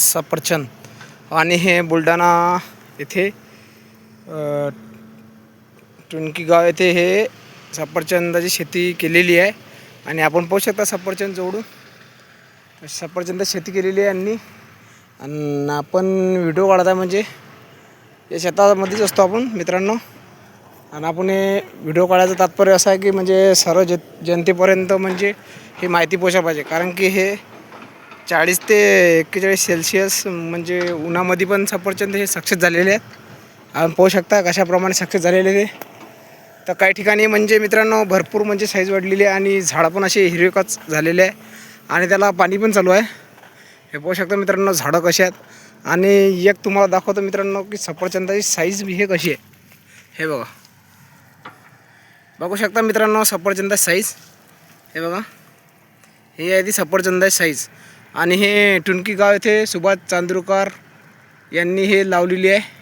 सफरचंद आणि हे बुलढाणा येथे टुनकी गाव येथे हे सफरचंदाची शेती केलेली आहे. आणि आपण पाहू शकता सफरचंद जोडून सफरचंद शेती केलेली आहे आणि आपण व्हिडिओ काढता म्हणजे या शेतामध्येच असतो आपण मित्रांनो. आणि आपण हे व्हिडिओ काढायचं तात्पर्य असं आहे की म्हणजे सर्व जनतेपर्यंत म्हणजे ही माहिती पोहोचली पाहिजे. कारण की हे 40 ते 41 सेल्सिअस म्हणजे उन्हामध्ये पण सफरचंद हे सक्सेस झालेले आहेत. आपण पाहू शकता कशाप्रमाणे सक्सेस झालेले ते. तर काही ठिकाणी म्हणजे मित्रांनो भरपूर म्हणजे साईज वाढलेली आहे आणि झाडं पण असे हिरवेकाच झालेले आहे आणि त्याला पाणी पण चालू आहे. हे पाहू शकता मित्रांनो झाडं कशी आहेत. आणि एक तुम्हाला दाखवतो मित्रांनो की सफरचंदाची साईज हे कशी आहे. हे बघा, बघू शकता मित्रांनो सफरचंदाची साईज. हे बघा, ही आहे ती सफरचंदाची साईज. आणि हे टुनकी गाव येथे सुभाष चांदूरकर यांनी हे लावलेली आहे.